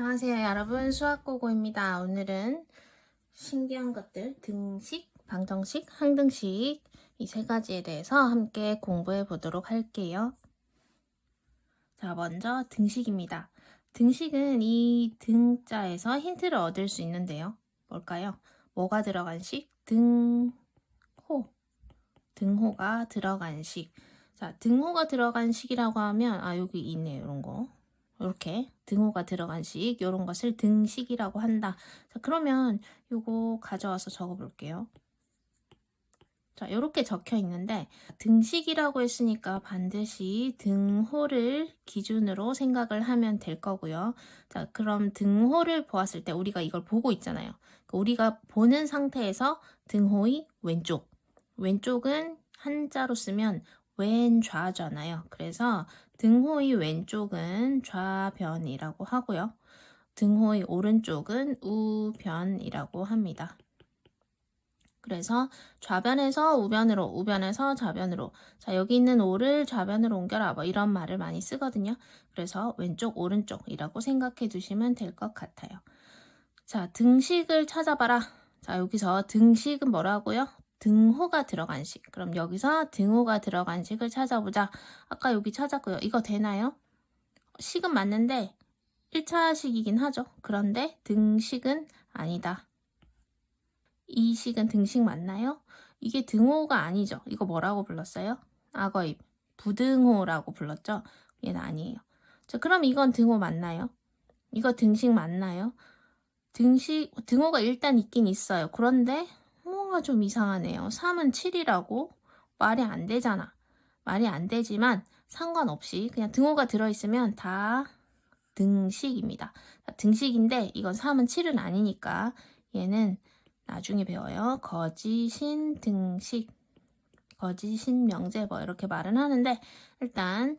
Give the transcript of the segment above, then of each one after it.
안녕하세요 여러분, 수학고고입니다. 오늘은 신기한 것들, 등식, 방정식, 항등식 이 세 가지에 대해서 함께 공부해 보도록 할게요. 자, 먼저 등식입니다. 등식은 이 등자에서 힌트를 얻을 수 있는데요. 뭘까요? 뭐가 들어간 식? 등호. 등호가 들어간 식. 자, 등호가 들어간 식이라고 하면 여기 있네요. 이런 거. 이렇게 등호가 들어간 식, 이런 것을 등식이라고 한다. 자, 그러면 요거 가져와서 적어 볼게요. 자, 이렇게 적혀 있는데 등식이라고 했으니까 반드시 등호를 기준으로 생각을 하면 될 거고요. 자, 그럼 등호를 보았을 때 우리가 이걸 보고 있잖아요. 우리가 보는 상태에서 등호의 왼쪽은 한자로 쓰면 왼좌잖아요. 그래서 등호의 왼쪽은 좌변이라고 하고요. 등호의 오른쪽은 우변이라고 합니다. 그래서 좌변에서 우변으로, 우변에서 좌변으로. 자, 여기 있는 오를 좌변으로 옮겨라. 뭐 이런 말을 많이 쓰거든요. 그래서 왼쪽, 오른쪽이라고 생각해 두시면 될 것 같아요. 자, 등식을 찾아봐라. 자, 여기서 등식은 뭐라고요? 등호가 들어간 식. 그럼 여기서 등호가 들어간 식을 찾아보자. 아까 여기 찾았고요. 이거 되나요? 식은 맞는데 1차 식이긴 하죠. 그런데 등식은 아니다. 이 식은 등식 맞나요? 이게 등호가 아니죠. 이거 뭐라고 불렀어요? 악어입. 부등호라고 불렀죠? 얘는 아니에요. 자, 그럼 이건 등호 맞나요? 이거 등식 맞나요? 등호가 일단 있긴 있어요. 그런데 뭔가 좀 이상하네요. 3은 7이라고? 말이 안 되잖아. 말이 안 되지만 상관없이 그냥 등호가 들어있으면 다 등식입니다. 등식인데 이건 3은 7은 아니니까 얘는 나중에 배워요. 거짓인 등식, 거짓인 명제 뭐 이렇게 말은 하는데 일단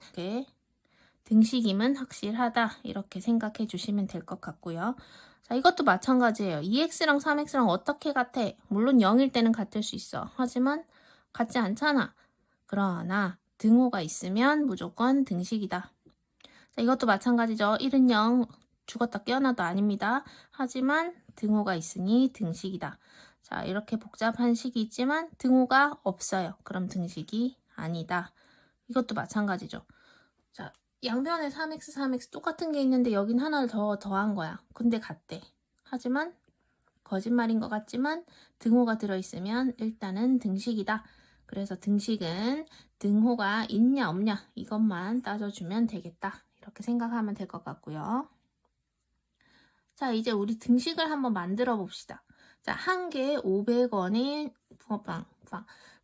등식임은 확실하다 이렇게 생각해 주시면 될 것 같고요. 자, 이것도 마찬가지예요. 2x랑 3x랑 어떻게 같아? 물론 0일 때는 같을 수 있어. 하지만 같지 않잖아. 그러나 등호가 있으면 무조건 등식이다. 자, 이것도 마찬가지죠. 1은 0, 죽었다 깨어나도 아닙니다. 하지만 등호가 있으니 등식이다. 자, 이렇게 복잡한 식이 있지만 등호가 없어요. 그럼 등식이 아니다. 이것도 마찬가지죠. 자, 양변에 3x, 3x 똑같은 게 있는데 여긴 하나를 더 더한 거야. 근데 같대. 하지만 거짓말인 것 같지만 등호가 들어있으면 일단은 등식이다. 그래서 등식은 등호가 있냐 없냐 이것만 따져주면 되겠다. 이렇게 생각하면 될 것 같고요. 자, 이제 우리 등식을 한번 만들어 봅시다. 자, 한 개에 500원인 붕어빵.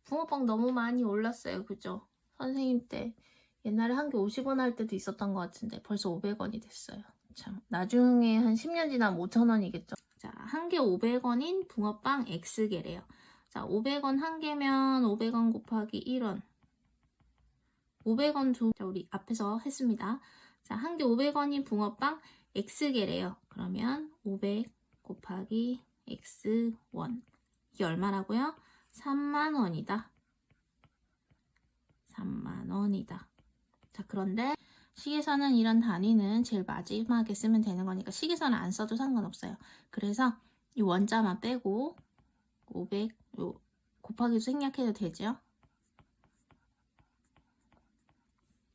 붕어빵 너무 많이 올랐어요. 그죠? 선생님 때 옛날에 한 개 50원 할 때도 있었던 것 같은데 벌써 500원이 됐어요. 참, 나중에 한 10년 지나면 5,000원이겠죠. 자, 한 개 500원인 붕어빵 X개래요. 자, 500원 한 개면 500원 곱하기 1원. 500원 자, 우리 앞에서 했습니다. 자, 한 개 500원인 붕어빵 X개래요. 그러면 500 곱하기 X1. 이게 얼마라고요? 3만원이다. 3만원이다. 자, 그런데 식에서는 이런 단위는 제일 마지막에 쓰면 되는 거니까 식에서는 안 써도 상관없어요. 그래서 이 원자만 빼고 500 곱하기도 생략해도 되죠.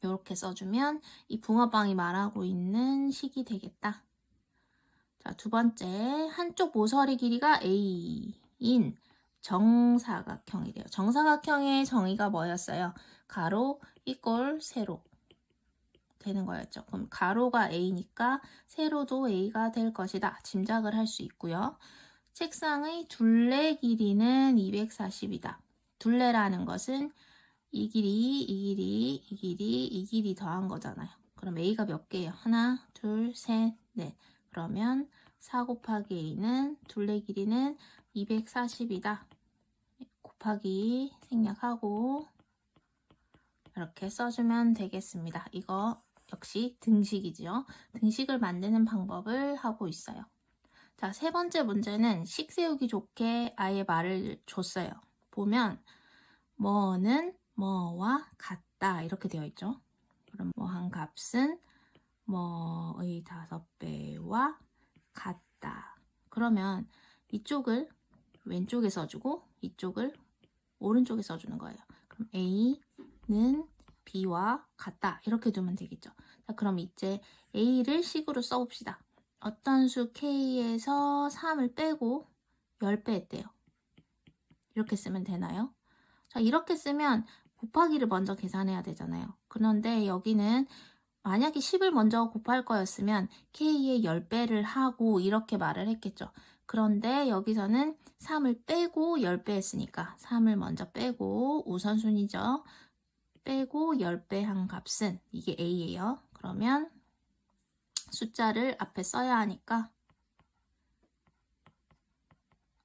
이렇게 써주면 이 붕어빵이 말하고 있는 식이 되겠다. 자, 두 번째, 한쪽 모서리 길이가 A인 정사각형이래요. 정사각형의 정의가 뭐였어요? 가로 이꼴 세로 되는 거였죠. 그럼 가로가 A니까 세로도 A가 될 것이다. 짐작을 할 수 있고요. 책상의 둘레 길이는 240이다. 둘레라는 것은 이 길이, 이 길이, 이 길이, 이 길이 더한 거잖아요. 그럼 A가 몇 개예요? 하나, 둘, 셋, 넷. 그러면 4 곱하기 A는 둘레 길이는 240이다. 곱하기 생략하고 이렇게 써주면 되겠습니다. 이거 역시 등식이죠. 등식을 만드는 방법을 하고 있어요. 자, 세 번째 문제는 식 세우기 좋게 아예 말을 줬어요. 보면 뭐는 뭐와 같다 이렇게 되어 있죠. 그럼 뭐 한 값은 뭐의 5배와 같다. 그러면 이쪽을 왼쪽에 써주고 이쪽을 오른쪽에 써주는 거예요. 그럼 A는 B와 같다. 이렇게 두면 되겠죠. 자, 그럼 이제 A를 식으로 써봅시다. 어떤 수 K에서 3을 빼고 10배 했대요. 이렇게 쓰면 되나요? 자, 이렇게 쓰면 곱하기를 먼저 계산해야 되잖아요. 그런데 여기는 만약에 10을 먼저 곱할 거였으면 K의 10배를 하고 이렇게 말을 했겠죠. 그런데 여기서는 3을 빼고 10배 했으니까 3을 먼저 빼고 우선순위죠. 빼고 10배 한 값은 이게 A예요. 그러면 숫자를 앞에 써야 하니까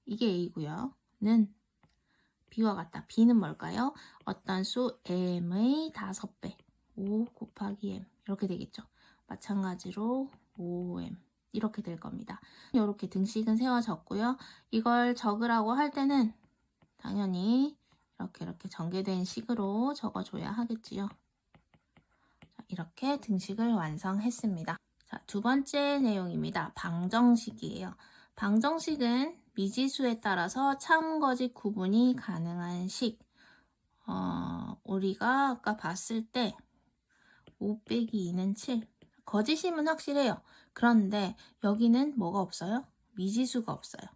이게 A고요. 는 B와 같다. B는 뭘까요? 어떤 수 M의 5배 5 곱하기 M 이렇게 되겠죠. 마찬가지로 5M 이렇게 될 겁니다. 이렇게 등식은 세워졌고요. 이걸 적으라고 할 때는 당연히 이렇게 전개된 식으로 적어줘야 하겠지요. 자, 이렇게 등식을 완성했습니다. 자, 두 번째 내용입니다. 방정식이에요. 방정식은 미지수에 따라서 참, 거짓 구분이 가능한 식. 우리가 아까 봤을 때 5 빼기 2는 7. 거짓임은 확실해요. 그런데 여기는 뭐가 없어요? 미지수가 없어요.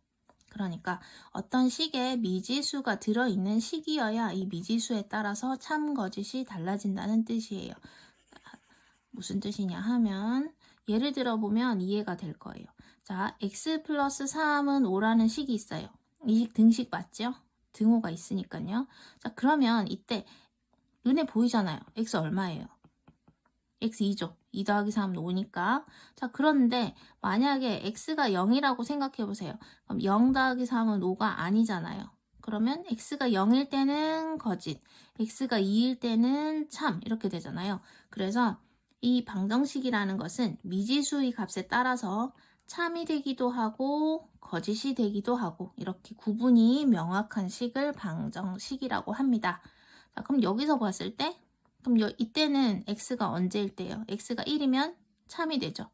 그러니까 어떤 식에 미지수가 들어있는 식이어야 이 미지수에 따라서 참, 거짓이 달라진다는 뜻이에요. 무슨 뜻이냐 하면 예를 들어 보면 이해가 될 거예요. 자, x 플러스 3은 5라는 식이 있어요. 이 식 등식 맞죠? 등호가 있으니까요. 자, 그러면 이때 눈에 보이잖아요. x 얼마예요? x 2죠. 2 더하기 3은 5니까. 자, 그런데 만약에 x가 0이라고 생각해 보세요. 그럼 0 더하기 3은 5가 아니잖아요. 그러면 x가 0일 때는 거짓, x가 2일 때는 참 이렇게 되잖아요. 그래서 이 방정식이라는 것은 미지수의 값에 따라서 참이 되기도 하고 거짓이 되기도 하고 이렇게 구분이 명확한 식을 방정식이라고 합니다. 자, 그럼 여기서 봤을 때 그럼 이때는 x가 언제일 때예요? x가 1이면 참이 되죠.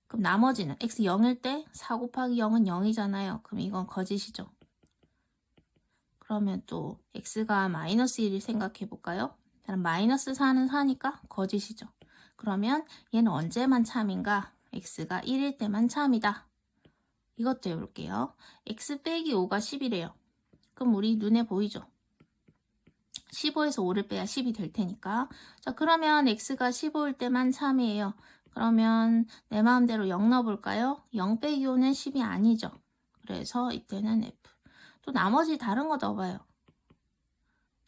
그럼 나머지는 x 0일 때 4 곱하기 0은 0이잖아요. 그럼 이건 거짓이죠. 그러면 또 x가 마이너스 1을 생각해 볼까요? 마이너스 4는 4니까 거짓이죠. 그러면 얘는 언제만 참인가? x가 1일 때만 참이다. 이것도 해볼게요. x 빼기 5가 10이래요. 그럼 우리 눈에 보이죠? 15에서 5를 빼야 10이 될 테니까. 자, 그러면 x가 15일 때만 참이에요. 그러면 내 마음대로 0 넣어볼까요? 0 빼기 5는 10이 아니죠. 그래서 이때는 F. 또 나머지 다른 거 넣어봐요.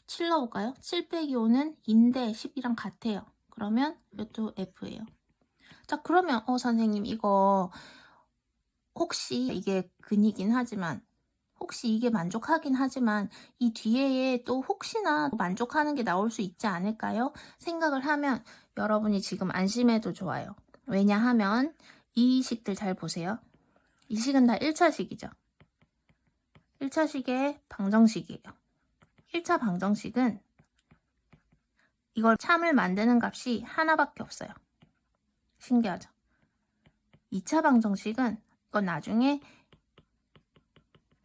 7 넣어볼까요? 7 빼기 5는 2인데 10이랑 같아요. 그러면 이것도 F예요. 자, 그러면 선생님 이거 혹시 이게 근이긴 하지만 혹시 이게 만족하긴 하지만 이 뒤에 또 혹시나 만족하는 게 나올 수 있지 않을까요? 생각을 하면 여러분이 지금 안심해도 좋아요. 왜냐하면 이 식들 잘 보세요. 이 식은 다 1차식이죠. 1차식의 방정식이에요. 1차 방정식은 이걸 참을 만드는 값이 하나밖에 없어요. 신기하죠? 2차 방정식은 이건 나중에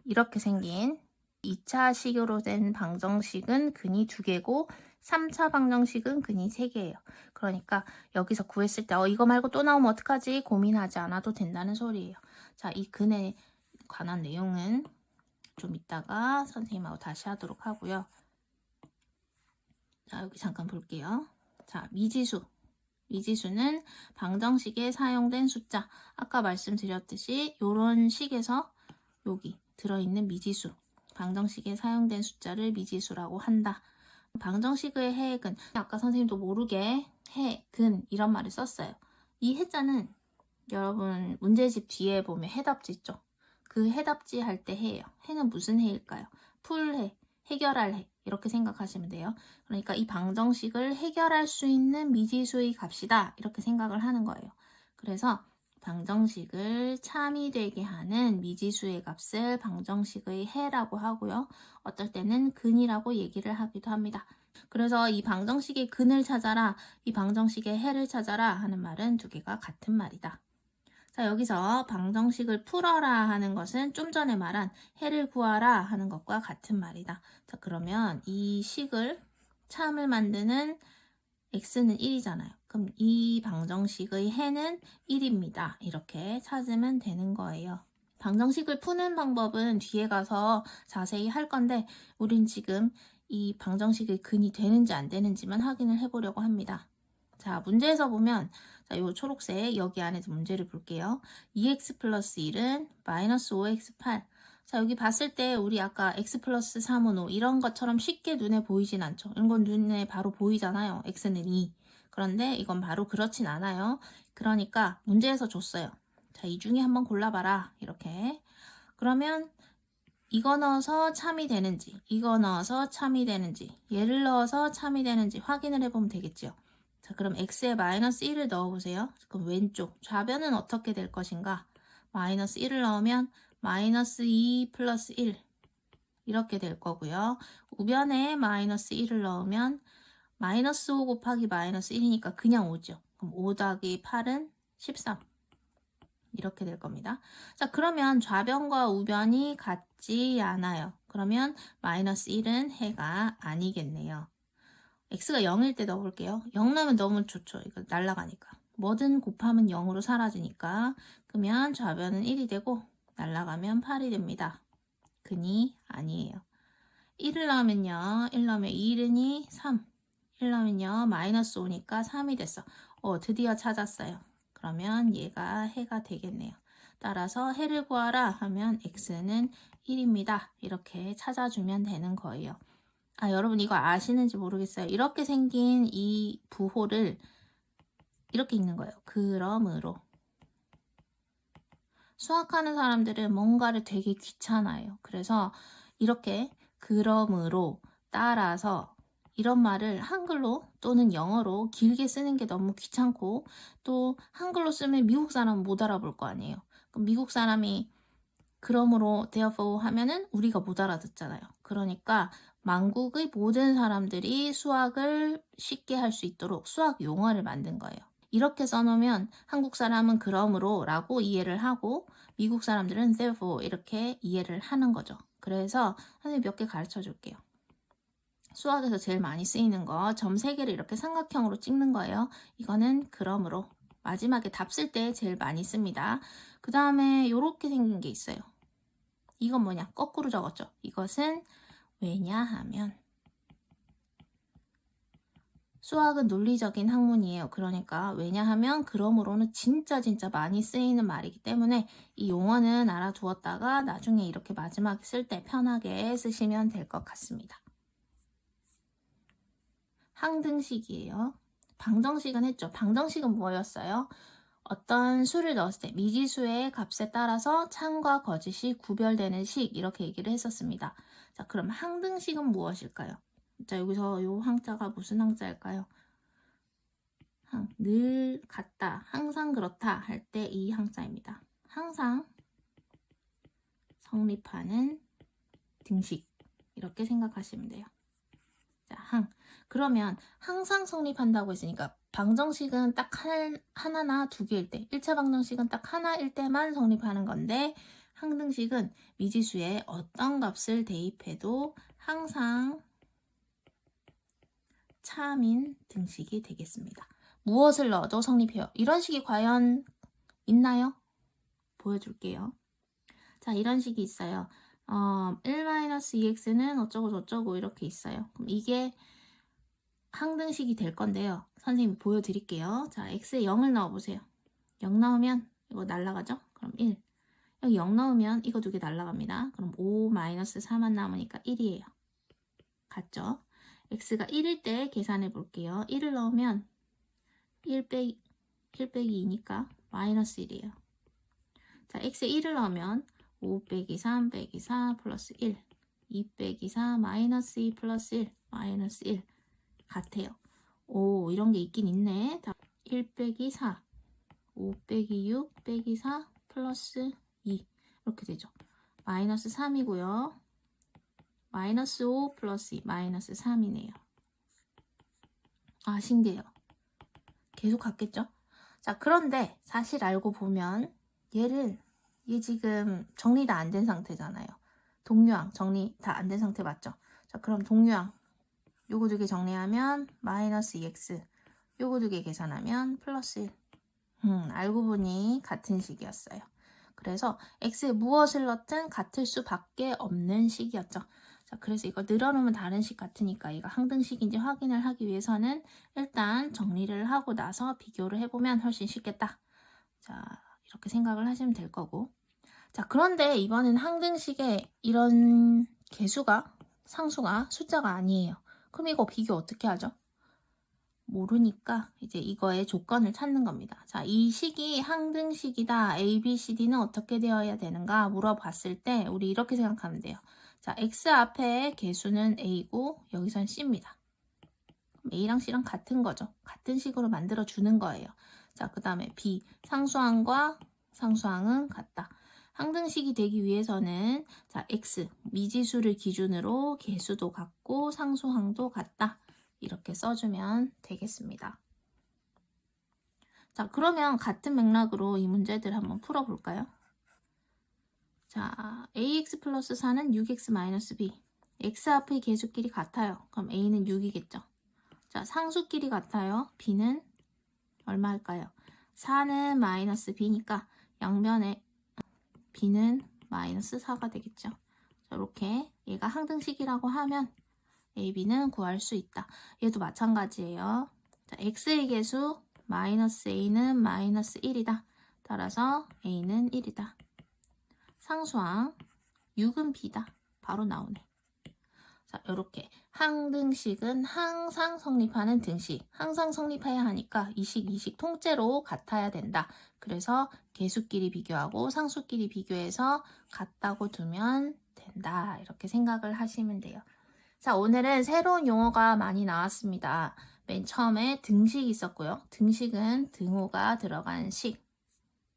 이렇게 생긴 2차 식으로 된 방정식은 근이 2개고 3차 방정식은 근이 3개예요. 그러니까 여기서 구했을 때 이거 말고 또 나오면 어떡하지? 고민하지 않아도 된다는 소리예요. 자, 이 근에 관한 내용은 좀 이따가 선생님하고 다시 하도록 하고요. 자, 여기 잠깐 볼게요. 자, 미지수. 미지수는 방정식에 사용된 숫자. 아까 말씀드렸듯이 이런 식에서 여기 들어있는 미지수. 방정식에 사용된 숫자를 미지수라고 한다. 방정식의 해액은 아까 선생님도 모르게 해, 근 이런 말을 썼어요. 이 해자는 여러분 문제집 뒤에 보면 해답지 있죠. 그 해답지 할 때 해예요. 해는 무슨 해일까요? 풀해, 해결할 해 이렇게 생각하시면 돼요. 그러니까 이 방정식을 해결할 수 있는 미지수의 값이다 이렇게 생각을 하는 거예요. 그래서 방정식을 참이 되게 하는 미지수의 값을 방정식의 해라고 하고요. 어떨 때는 근이라고 얘기를 하기도 합니다. 그래서 이 방정식의 근을 찾아라, 이 방정식의 해를 찾아라 하는 말은 두 개가 같은 말이다. 자, 여기서 방정식을 풀어라 하는 것은 좀 전에 말한 해를 구하라 하는 것과 같은 말이다. 자, 그러면 이 식을 참을 만드는 x는 1이잖아요. 그럼 이 방정식의 해는 1입니다. 이렇게 찾으면 되는 거예요. 방정식을 푸는 방법은 뒤에 가서 자세히 할 건데 우린 지금 이 방정식의 근이 되는지 안 되는지만 확인을 해보려고 합니다. 자, 문제에서 보면 자, 요 초록색 여기 안에서 문제를 볼게요. 2x 플러스 1은 마이너스 5x 8. 자, 여기 봤을 때 우리 아까 x 플러스 3은 5 이런 것처럼 쉽게 눈에 보이진 않죠. 이런 건 눈에 바로 보이잖아요. x는 2. 그런데 이건 바로 그렇진 않아요. 그러니까 문제에서 줬어요. 자, 이 중에 한번 골라봐라. 이렇게. 그러면 이거 넣어서 참이 되는지, 이거 넣어서 참이 되는지, 얘를 넣어서 참이 되는지 확인을 해보면 되겠죠. 자, 그럼 x에 마이너스 1을 넣어보세요. 그럼 왼쪽 좌변은 어떻게 될 것인가? 마이너스 1을 넣으면 마이너스 2 플러스 1 이렇게 될 거고요. 우변에 마이너스 1을 넣으면 마이너스 5 곱하기 마이너스 1이니까 그냥 5죠. 그럼 5 더하기 8은 13 이렇게 될 겁니다. 자, 그러면 좌변과 우변이 같지 않아요. 그러면 마이너스 1은 해가 아니겠네요. x가 0일 때 넣어볼게요. 0 나면 너무 좋죠. 이거 날아가니까. 뭐든 곱하면 0으로 사라지니까. 그러면 좌변은 1이 되고 날아가면 8이 됩니다. 근이 아니에요. 1을 넣으면요. 1 넣으면 2른이 3. 1 넣으면요. 마이너스 5니까 3이 됐어. 드디어 찾았어요. 그러면 얘가 해가 되겠네요. 따라서 해를 구하라 하면 x는 1입니다. 이렇게 찾아주면 되는 거예요. 아, 여러분 이거 아시는지 모르겠어요. 이렇게 생긴 이 부호를 이렇게 읽는 거예요. 그러므로. 수학하는 사람들은 뭔가를 되게 귀찮아해요. 그래서 이렇게 그러므로 따라서 이런 말을 한글로 또는 영어로 길게 쓰는 게 너무 귀찮고 또 한글로 쓰면 미국 사람은 못 알아볼 거 아니에요. 그럼 미국 사람이 그러므로 therefore 하면은 우리가 못 알아듣잖아요. 그러니까 만국의 모든 사람들이 수학을 쉽게 할 수 있도록 수학 용어를 만든 거예요. 이렇게 써놓으면 한국 사람은 그러므로 라고 이해를 하고 미국 사람들은 therefore 이렇게 이해를 하는 거죠. 그래서 선생님 몇 개 가르쳐 줄게요. 수학에서 제일 많이 쓰이는 거 점 3개를 이렇게 삼각형으로 찍는 거예요. 이거는 그러므로. 마지막에 답 쓸 때 제일 많이 씁니다. 그 다음에 이렇게 생긴 게 있어요. 이건 뭐냐? 거꾸로 적었죠. 이것은 왜냐하면. 수학은 논리적인 학문이에요. 그러니까 왜냐하면 그러므로는 진짜 많이 쓰이는 말이기 때문에 이 용어는 알아두었다가 나중에 이렇게 마지막에 쓸 때 편하게 쓰시면 될 것 같습니다. 항등식이에요. 방정식은 했죠. 방정식은 뭐였어요? 어떤 수를 넣었을 때 미지수의 값에 따라서 참과 거짓이 구별되는 식 이렇게 얘기를 했었습니다. 자, 그럼 항등식은 무엇일까요? 자, 여기서 요 항자가 무슨 항자일까요? 늘 같다, 항상 그렇다 할 때 이 항자입니다. 항상 성립하는 등식 이렇게 생각하시면 돼요. 자, 그러면 항상 성립한다고 했으니까 방정식은 딱 하나나 두 개일 때 1차 방정식은 딱 하나일 때만 성립하는 건데 항등식은 미지수에 어떤 값을 대입해도 항상 참인 등식이 되겠습니다. 무엇을 넣어도 성립해요. 이런 식이 과연 있나요? 보여줄게요. 자, 이런 식이 있어요. 1-2x는 어쩌고 저쩌고 이렇게 있어요. 그럼 이게 항등식이 될 건데요. 선생님이 보여드릴게요. 자, x에 0을 넣어보세요. 0 넣으면 이거 날라가죠? 그럼 1. 여기 0 넣으면 이거 두 개 날라갑니다. 그럼 5-4만 남으니까 1이에요. 같죠? x가 1일 때 계산해 볼게요. 1을 넣으면 1 빼기 2니까 마이너스 1이에요. 자, x에 1을 넣으면 5 빼기 3 빼기 4 플러스 1 2 빼기 4 마이너스 2 플러스 1 마이너스 1 같아요. 오, 이런 게 있긴 있네. 1 빼기 4 5 빼기 6 빼기 4 플러스 2 이렇게 되죠. 마이너스 3이고요. 마이너스 5 플러스 2 마이너스 3이네요. 아, 신기해요. 계속 같겠죠? 자, 그런데 사실 알고 보면 얘 지금 정리 다 안 된 상태잖아요. 동류항 정리 다 안 된 상태 맞죠? 자, 그럼 동류항 요거 두 개 정리하면 마이너스 2x, 요거 두 개 계산하면 플러스 1. 알고 보니 같은 식이었어요. 그래서 x에 무엇을 넣든 같을 수밖에 없는 식이었죠. 자, 그래서 이걸 늘어놓으면 다른 식 같으니까 얘가 항등식인지 확인을 하기 위해서는 일단 정리를 하고 나서 비교를 해보면 훨씬 쉽겠다. 자, 이렇게 생각을 하시면 될 거고. 자, 그런데 이번엔 항등식에 이런 개수가, 상수가 숫자가 아니에요. 그럼 이거 비교 어떻게 하죠? 모르니까 이제 이거의 조건을 찾는 겁니다. 자, 이 식이 항등식이다. A, B, C, D는 어떻게 되어야 되는가 물어봤을 때 우리 이렇게 생각하면 돼요. 자, X 앞에 개수는 A고 여기선 C입니다. A랑 C랑 같은 거죠. 같은 식으로 만들어 주는 거예요. 자, 그 다음에 B, 상수항과 상수항은 같다. 항등식이 되기 위해서는 자, X, 미지수를 기준으로 개수도 같고 상수항도 같다. 이렇게 써주면 되겠습니다. 자, 그러면 같은 맥락으로 이 문제들 한번 풀어볼까요? 자, ax 플러스 4는 6x 마이너스 b. x 앞의 개수끼리 같아요. 그럼 a는 6이겠죠. 자, 상수끼리 같아요. b는 얼마일까요? 4는 마이너스 b니까 양변에 b는 마이너스 4가 되겠죠. 자, 이렇게 얘가 항등식이라고 하면 a, b는 구할 수 있다. 얘도 마찬가지예요. 자, x의 개수 마이너스 a는 마이너스 1이다. 따라서 a는 1이다. 상수항 6은 b다. 바로 나오네. 자, 이렇게 항등식은 항상 성립하는 등식. 항상 성립해야 하니까 이 식 통째로 같아야 된다. 그래서 개수끼리 비교하고 상수끼리 비교해서 같다고 두면 된다. 이렇게 생각을 하시면 돼요. 자, 오늘은 새로운 용어가 많이 나왔습니다. 맨 처음에 등식이 있었고요. 등식은 등호가 들어간 식.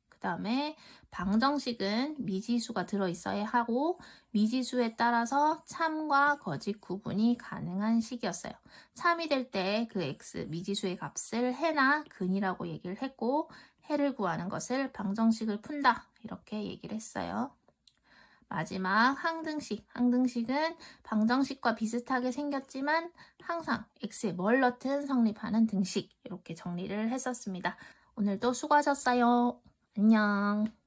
그 다음에 방정식은 미지수가 들어있어야 하고 미지수에 따라서 참과 거짓 구분이 가능한 식이었어요. 참이 될 때 그 x 미지수의 값을 해나 근이라고 얘기를 했고 해를 구하는 것을 방정식을 푼다 이렇게 얘기를 했어요. 마지막 항등식. 항등식은 방정식과 비슷하게 생겼지만 항상 x에 뭘 넣든 성립하는 등식. 이렇게 정리를 했었습니다. 오늘도 수고하셨어요. 안녕.